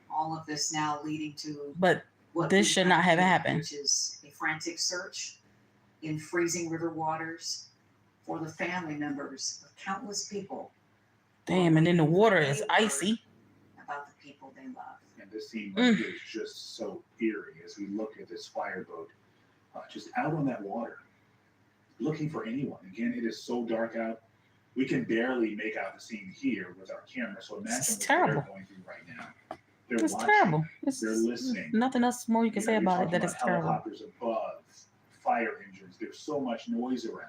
K: all of this now leading to
B: But
K: what
B: this
K: we
B: should not have
K: here,
B: happened.
K: Which is a frantic search in freezing river waters for the family members of countless people
B: Damn, and then the water is icy.
K: about the people they love.
J: And this scene right here is just so eerie as we look at this fireboat just out on that water, looking for anyone. Again, it is so dark out. We can barely make out the scene here with our camera. So imagine
B: It's
J: what
B: terrible.
J: they're going through right now. They're
B: It's
J: watching,
B: terrible.
J: They're listening.
B: Nothing else more you can say
J: You're
B: about it
J: talking
B: that it's
J: about
B: terrible.
J: helicopters above, fire engines. There's so much noise around.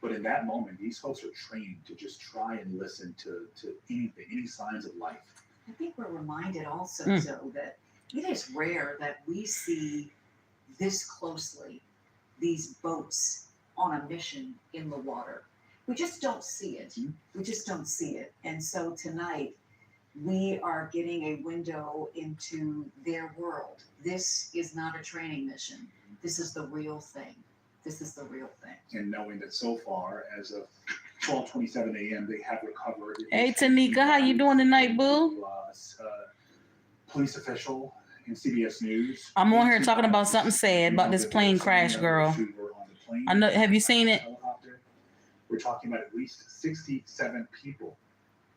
J: But in that moment, these folks are trained to just try and listen to anything, any signs of life.
K: I think we're reminded also,
B: Mm.
K: Joe, that it is rare that we see this closely these boats on a mission in the water. We just don't see it. We just don't see it. And so tonight, we are getting a window into their world. This is not a training mission. This is the real thing. This is the real thing.
J: And knowing that so far, as of 12:27 a.m., they have recovered.
B: Hey, Tanika, how you doing tonight, boo?
J: Police official in CBS News.
B: I'm on here talking about something sad about this plane crash, girl. I know. Have you seen it?
J: We're talking about at least 67 people.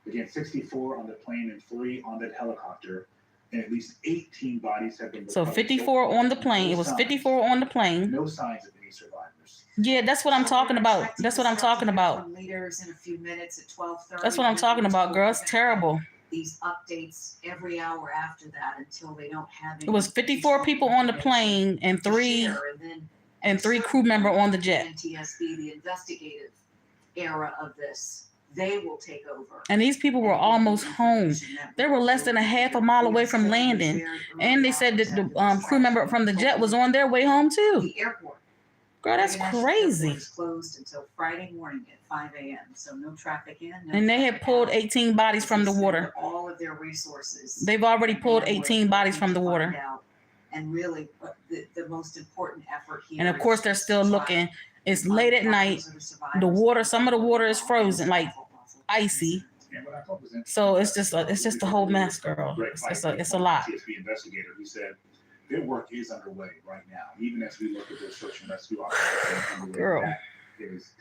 J: Again, 64 on the plane and 3 on that helicopter. And at least 18 bodies have been
B: So
J: recovered.
B: 54 on the plane. It was 54 on the plane.
J: No signs of any survivors.
B: Yeah, that's what I'm talking about. That's what I'm talking about.
K: From leaders in a few minutes at 12:30.
B: That's what I'm talking about, girl. It's terrible.
K: These updates every hour after that until they don't have any.
B: It was 54 people on the plane and
K: to
B: three
K: share, and then
B: 3 crew member on the jet.
K: NTSB, the investigative era of this, they will take over.
B: And these people were almost home. They were less than a half a mile away from landing. And they said that the crew member from the jet was on their way home too.
K: The airport.
B: Girl, that's
K: International
B: crazy.
K: Airport is closed until Friday morning at 5 a.m. So no traffic in. No
B: And they had
K: traffic
B: pulled
K: out.
B: 18 bodies from the water.
K: All of their resources.
B: They've already pulled
K: And
B: 18
K: we're
B: bodies
K: going
B: from the
K: to
B: water.
K: find out. And really, the most important effort here.
B: And of course, they're
K: is
B: still
K: to try
B: looking. It's
K: to find
B: late at night.
K: those that are survivors.
B: The water, some of the water is frozen, like icy.
J: And what I thought was interesting-
B: So it's just a whole mess, girl. It's a lot.
J: TSB investigator who said their work is underway right now, even as we look at their search and rescue operation underway.
B: Girl.
J: That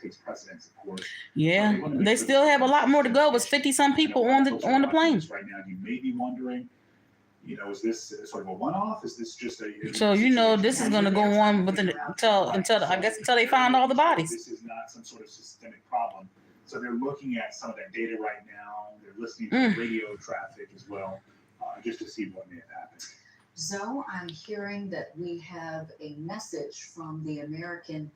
J: takes precedence, of course.
B: Yeah, they still have a lot more to go. It's 50 some people on the plane.
J: Right now, you may be wondering, is this sort of a one-off? Is this just a?
B: So this is gonna go on until they find all the bodies.
J: This is not some sort of systemic problem. So they're looking at some of that data right now. They're listening to radio traffic as well, just to see what may have happened.
K: Zoe, I'm hearing that we have a message from the American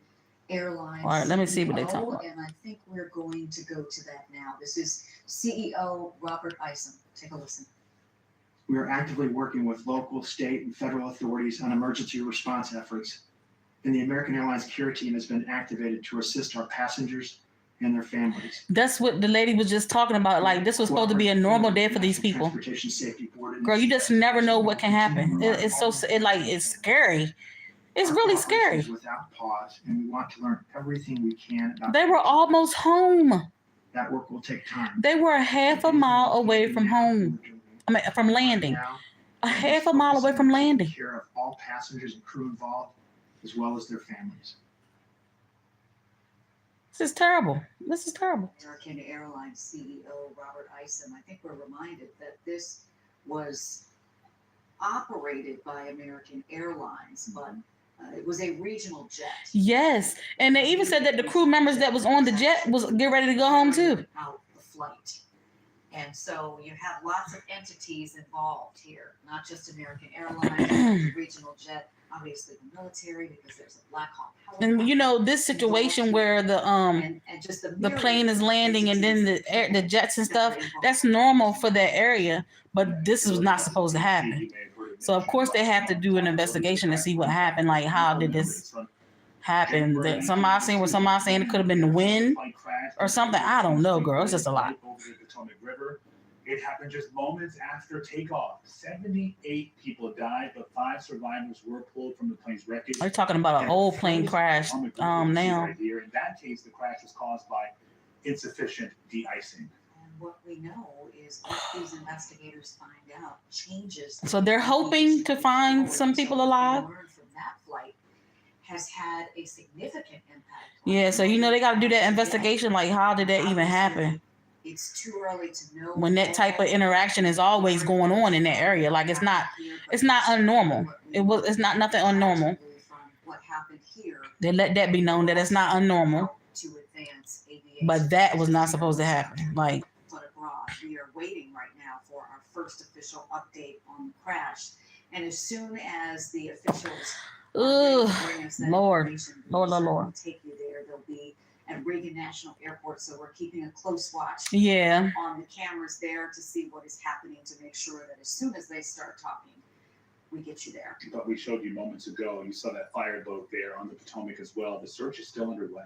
K: Airlines.
B: All right, let me see what they
K: CEO,
B: talking about.
K: And I think we're going to go to that now. This is CEO Robert Isom. Take a listen.
O: We are actively working with local, state, and federal authorities on emergency response efforts. And the American Airlines Care Team has been activated to assist our passengers and their families.
B: That's what the lady was just talking about. Like, this was supposed to be a normal day for these people.
O: Transportation Safety Board.
B: Girl, you just never know what can happen. It's scary. It's really scary.
O: Without pause, and we want to learn everything we can about.
B: They were almost home.
O: That work will take time.
B: They were a half a mile away from home. I mean, from landing. A half a mile away from landing.
O: Take care of all passengers and crew involved, as well as their families.
B: This is terrible. This is terrible.
K: American Airlines CEO Robert Isom. I think we're reminded that this was operated by American Airlines, but it was a regional jet.
B: Yes, and they even said that the crew members that was on the jet was getting ready to go home too.
K: Out the flight. And so you have lots of entities involved here, not just American Airlines, the regional jet, obviously the military, because there's a Black Hawk helicopter.
B: And this situation where the
K: and just
B: the plane is landing and then the jets and stuff, that's normal for that area, but this was not supposed to happen. So of course they have to do an investigation to see what happened. Like, how did this happen? That somebody saying it could have been the wind or something. I don't know, girl. It's just a lot.
J: Over the Potomac River. It happened just moments after takeoff. 78 people died, but 5 survivors were pulled from the plane's wreckage.
B: Are you talking about an old plane crash now?
J: Right here. In that case, the crash was caused by insufficient de-icing.
K: And what we know is what these investigators find out changes.
B: So they're hoping to find some people alive.
K: From that flight has had a significant impact.
B: Yeah, so they got to do that investigation. Like, how did that even happen?
K: It's too early to know.
B: When that type of interaction is always going on in that area, like it's not unnormal. It's not nothing unnormal.
K: What happened here?
B: They let that be known that it's not unnormal.
K: To advance aviation.
B: But that was not supposed to happen. Like,
K: But abroad, we are waiting right now for our first official update on the crash, and as soon as the officials
B: ugh,
K: bring us that
B: Lord,
K: information,
B: Lord.
K: we'll take you there. There'll be an at Reagan National Airport, so we're keeping a close watch
B: Yeah.
K: on the cameras there to see what is happening, to make sure that as soon as they start talking, we get you there.
J: But we showed you moments ago, you saw that fireboat there on the Potomac as well. The search is still underway.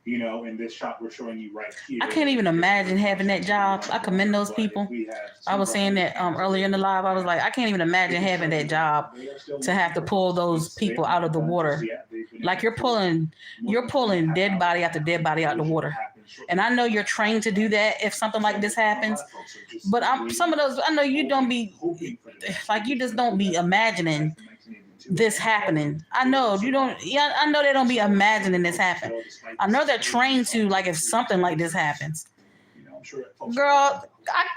J: You know, in this shot we're showing you right here.
B: I can't even imagine having that job. I commend those people. I was saying that earlier in the live. I was like, I can't even imagine having that job to have to pull those people out of the water. Like you're pulling dead body after dead body out of the water. And I know you're trained to do that if something like this happens. But some of those, I know you don't be like, you just don't be imagining this happening. I know you don't. Yeah, I know they don't be imagining this happen. I know they're trained to, like, if something like this happens. Girl,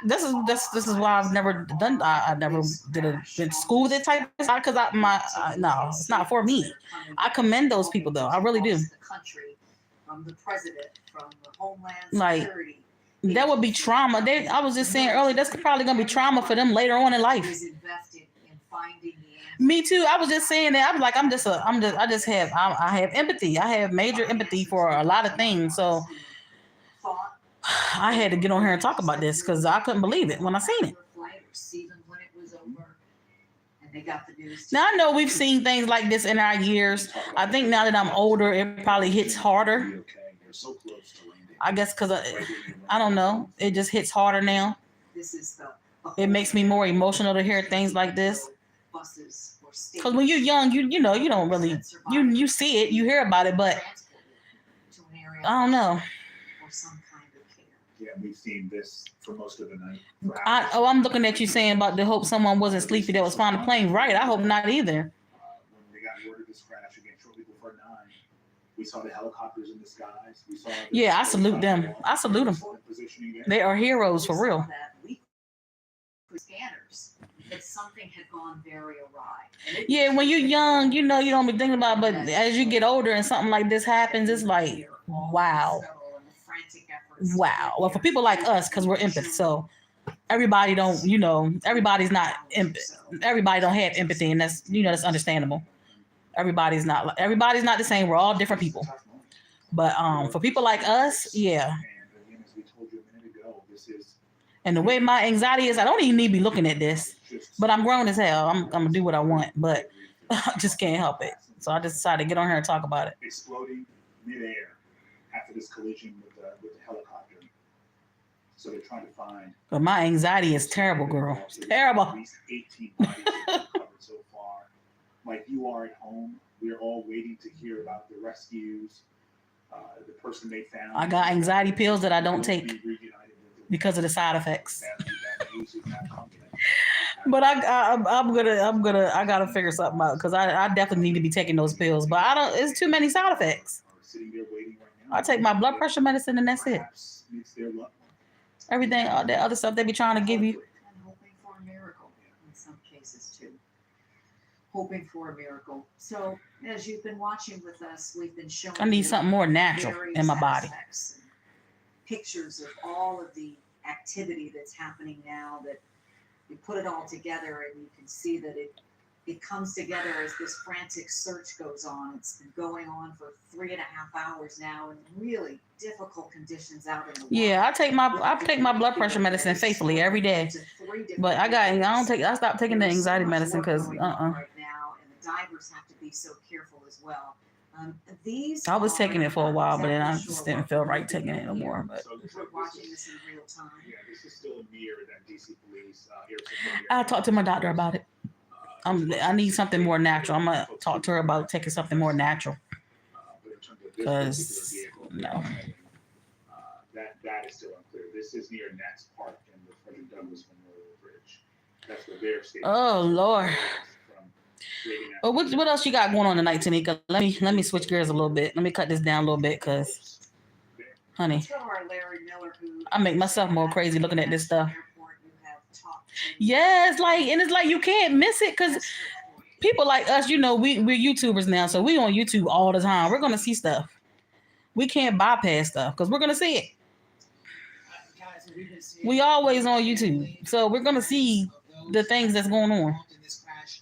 B: this is why I've never done. I never did school with it type of stuff, because no, it's not for me. I commend those people though. I really do.
K: The country, from the president, from the Homeland
B: Like,
K: Security.
B: that would be trauma. I was just saying earlier, that's probably gonna be trauma for them later on in life.
K: Is invested in finding the
B: Me too. I was just saying that. I was like, I have empathy. I have major empathy for a lot of things. So I had to get on here and talk about this because I couldn't believe it when I seen it.
K: Even when it was over, and they got the news.
B: Now I know we've seen things like this in our years. I think now that I'm older, it probably hits harder. I guess because I don't know. It just hits harder now.
K: This is
B: It makes me more emotional to hear things like this.
K: buses or
B: Because when you're young, you know, you don't really, you see it, you hear about it, but
K: to an area
B: I don't know.
K: or some kind of care.
J: Yeah, we've seen this for most of the night.
B: I'm looking at you saying about the hope someone wasn't sleepy that was flying the plane. Right. I hope not either.
J: When they got word of this crash again shortly before 9, we saw the helicopters in the skies. We saw
B: Yeah, I salute them. I salute them.
J: positioning there.
B: They are heroes for real.
K: That we put scanners that something had gone very awry. And it
B: Yeah, when you're young, you know, you don't be thinking about it, but as you get older and something like this happens, it's like, wow.
K: and the frantic efforts
B: Wow. Well, for people like us, because we're empaths, so everybody don't, you know, everybody's not everybody don't have empathy, and that's, you know, that's understandable. Everybody's not the same. We're all different people. But for people like us, yeah.
J: And again, as we told you a minute ago, this is
B: And the way my anxiety is, I don't even need to be looking at this. But I'm grown as hell. I'm gonna do what I want, but I just can't help it. So I just decided to get on here and talk about it.
J: exploding midair after this collision with the helicopter. So they're trying to find.
B: But my anxiety is terrible, girl. It's terrible.
J: At least 18 bodies have been recovered so far. Like you are at home, we're all waiting to hear about the rescues, the person they found.
B: I got anxiety pills that I don't take because of the side effects. But I gotta figure something out because I definitely need to be taking those pills. But I don't. It's too many side effects. I take my blood pressure medicine and that's it. Everything, all that other stuff they be trying to give you.
K: and hoping for a miracle in some cases too. Hoping for a miracle. So as you've been watching with us, we've been showing
B: I need
K: you
B: something more natural
K: various
B: in my body.
K: aspects and pictures of all of the activity that's happening now, that you put it all together and you can see that it comes together as this frantic search goes on. It's been going on for 3.5 hours now in really difficult conditions out in the wild.
B: Yeah, I take my blood pressure medicine faithfully every day. But I stopped taking the anxiety medicine because
K: right now, and the divers have to be so careful as well. These
B: I was taking it for a while, but then I
K: exactly
B: just didn't feel right taking it no more. But
K: we're watching this in real time.
J: Yeah, this is still near that DC police
B: I'll talk to my doctor about it. I need something more natural. I'm gonna talk to her about taking something more natural. Because no.
J: That is still unclear. This is near Nats Park and the Frederick Douglass Memorial Bridge. That's where they're staying.
B: Oh Lord. Well, what else you got going on tonight, Tanika? Let me switch gears a little bit. Let me cut this down a little bit, cause, honey,
K: Let's go to our Larry Miller, who
B: I make myself more crazy looking at this stuff.
K: airport you have talked to.
B: Yes, it's like you can't miss it, cause people like us, you know, we're YouTubers now, so we on YouTube all the time. We're gonna see stuff. We can't bypass stuff because we're gonna see it. We always on YouTube, so we're gonna see the things that's going on.
P: In this crash,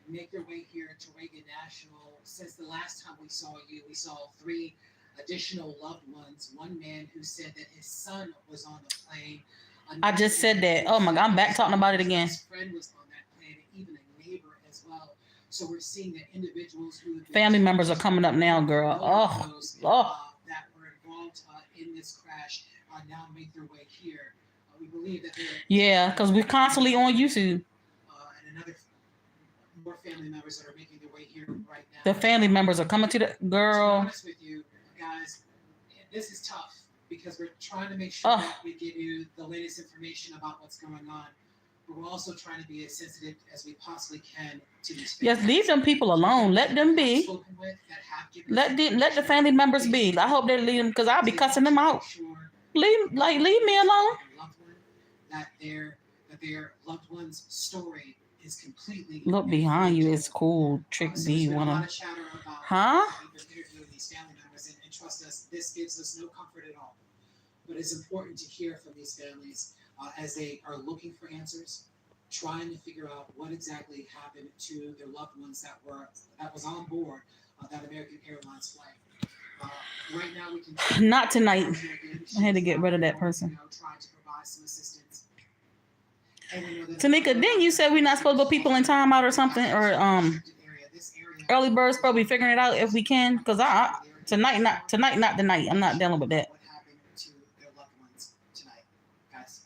P: make their way here to Reagan National. Since the last time we saw you, we saw 3 additional loved ones. One man who said that his son was on the plane.
B: I just said that. Oh my God, I'm back talking about it again.
P: His friend was on that plane, and even a neighbor as well. So we're seeing that individuals who have been
B: Family members are coming up now, girl. Oh,
P: that were involved in this crash now make their way here. We believe that
B: yeah, because we're constantly on YouTube.
P: And another more family members that are making their way here right now.
B: The family members are coming to the
P: To be
B: girl.
P: honest with you guys, this is tough because we're trying to make sure that we give you the latest information about what's going on. But we're also trying to be as sensitive as we possibly can to these
B: Yes, leave them people alone. Let them be. Let the family members be. I hope they leave them because I'll be cussing them out. Leave me alone.
P: That their loved one's story is completely.
B: Look behind you. It's cool. Trick B. Wanna? Huh?
P: Interviewing these family members and trust us, this gives us no comfort at all. But it's important to hear from these families as they are looking for answers, trying to figure out what exactly happened to their loved ones that was on board that American Airlines flight. Right now, we can.
B: Not tonight. I had to get rid of that person.
P: Trying to provide some assistance.
B: Tanika, didn't you say we're not supposed to put people in timeout or something? Or early birds probably figuring it out if we can. Because tonight, not the night. I'm not dealing with that.
P: What happened to their loved ones tonight, guys?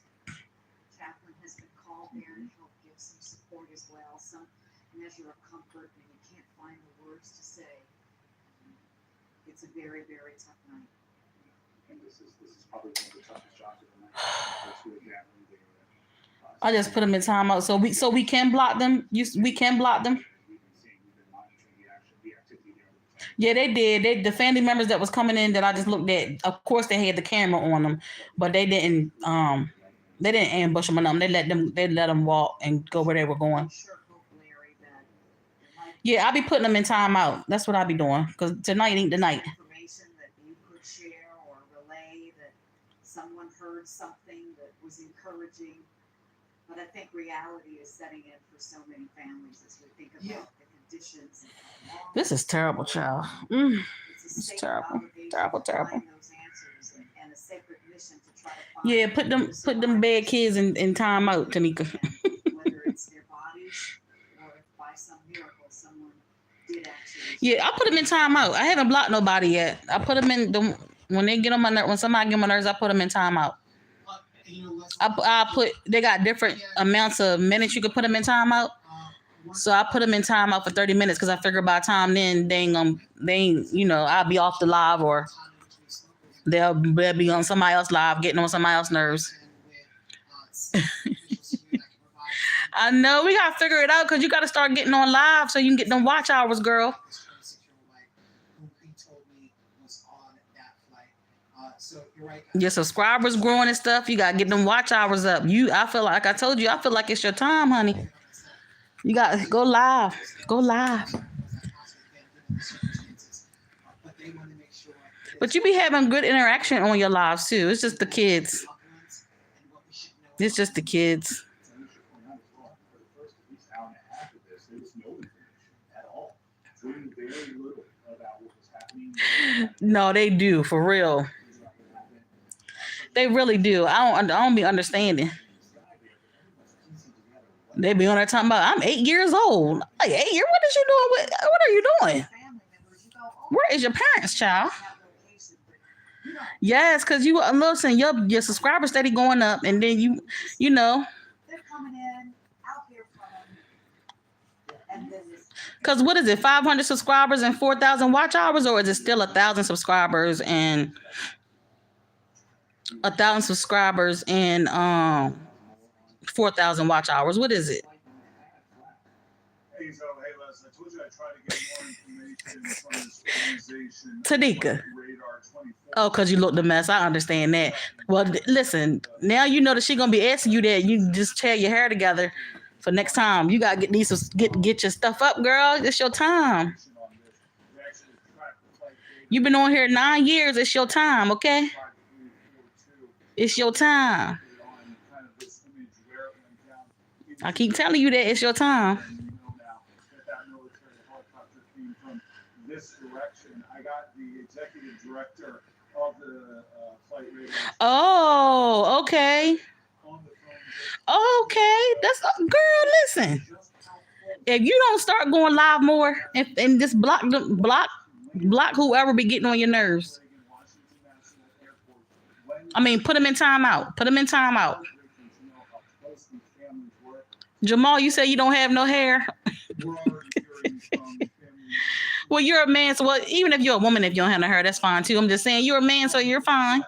K: Chaplain has been called there to help give some support as well, some measure of comfort when you can't find the words to say. It's a very, very tough night.
J: And this is probably one of the toughest jobs of the night.
B: I just put them in timeout so we can block them. We can block them. Yeah, they did. The family members that was coming in that I just looked at, of course they had the camera on them, but they didn't ambush them or nothing. They let them walk and go where they were going. Yeah, I'll be putting them in timeout. That's what I'll be doing because tonight ain't the night.
K: Information that you could share or relay that someone heard something that was encouraging. But I think reality is setting in for so many families as we think about the conditions.
B: This is terrible, child. It's terrible. Terrible. Yeah, put them bad kids in timeout, Tanika.
K: Whether it's their bodies or if by some miracle someone did actually.
B: Yeah, I put them in timeout. I haven't blocked nobody yet. I put them in when they get on my nerves. When somebody get on my nerves, I put them in timeout. They got different amounts of minutes you could put them in timeout. So I put them in timeout for 30 minutes because I figure by the time then they ain't I'll be off the live or they'll be on somebody else's live getting on somebody else's nerves. I know we gotta figure it out because you gotta start getting on live so you can get them watch hours, girl. Your subscribers growing and stuff. You gotta get them watch hours up. I feel like I told you. I feel like it's your time, honey. You gotta go live. Go live. But you be having good interaction on your lives too. It's just the kids. It's just the kids. No, they do for real. They really do. I don't be understanding. They be on there talking about I'm 8 years old. Like 8 years? What is you doing? What are you doing? Where is your parents, child? Yes, because you listen, your subscribers steady going up, and then you know.
K: They're coming in out here from
B: because what is it? 500 subscribers and 4,000 watch hours, or is it still 1,000 subscribers and 1,000 subscribers and 4,000 watch hours? What is it?
J: Hey, Les, I told you I tried to get more information from this organization.
B: Tanika. Oh, because you looked a mess. I understand that. Well, listen, now you know that she's going to be asking you that. You just tear your hair together for next time. You got to get your stuff up, girl. It's your time. You've been on here 9 years. It's your time, okay? It's your time. I keep telling you that it's your time.
J: this direction. I got the executive director of the flight radar
B: Oh, okay.
J: on the phone.
B: Okay. That's girl, listen. If you don't start going live more and just block whoever be getting on your nerves. I mean, put them in timeout. Put them in timeout. Jamal, you say you don't have no hair. Well, you're a man, so well, even if you're a woman, if you don't have no hair, that's fine too. I'm just saying you're a man, so you're fine.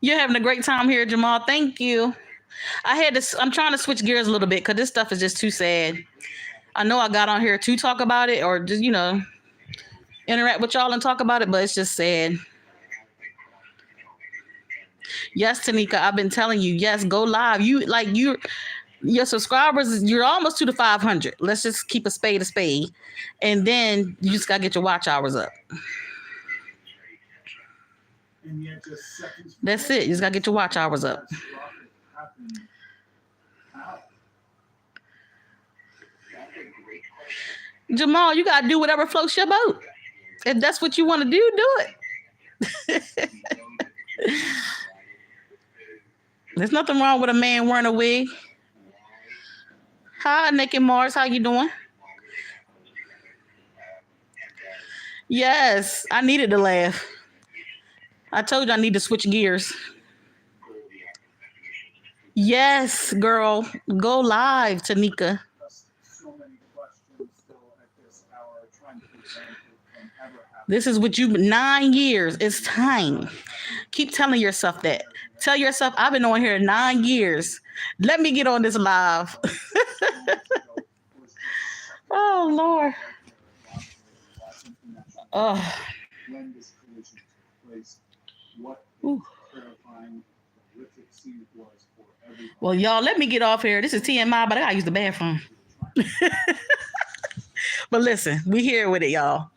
B: You're having a great time here, Jamal. Thank you. I'm trying to switch gears a little bit because this stuff is just too sad. I know I got on here to talk about it or just, interact with y'all and talk about it, but it's just sad. Yes, Tanika, I've been telling you, yes, go live. Your subscribers, you're almost to the 500. Let's just keep a spade. And then you just got to get your watch hours up. That's it. You just got to get your watch hours up. Jamal, you got to do whatever floats your boat. If that's what you want to do it. There's nothing wrong with a man wearing a wig. Hi, Naked Mars. How you doing? Yes, I needed to laugh. I told you I need to switch gears. Yes, girl. Go live, Tanika. This is what 9 years. It's time. Keep telling yourself that. Tell yourself, I've been on here 9 years. Let me get on this live. Oh, Lord. Oh. Well, y'all, let me get off here. This is TMI, but I gotta use the bathroom. But listen, we here with it, y'all.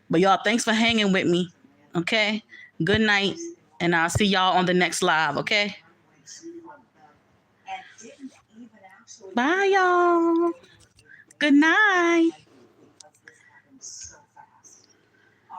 B: But y'all, thanks for hanging with me. Okay? Good night. And I'll see y'all on the next live, okay? Bye, y'all. Good night.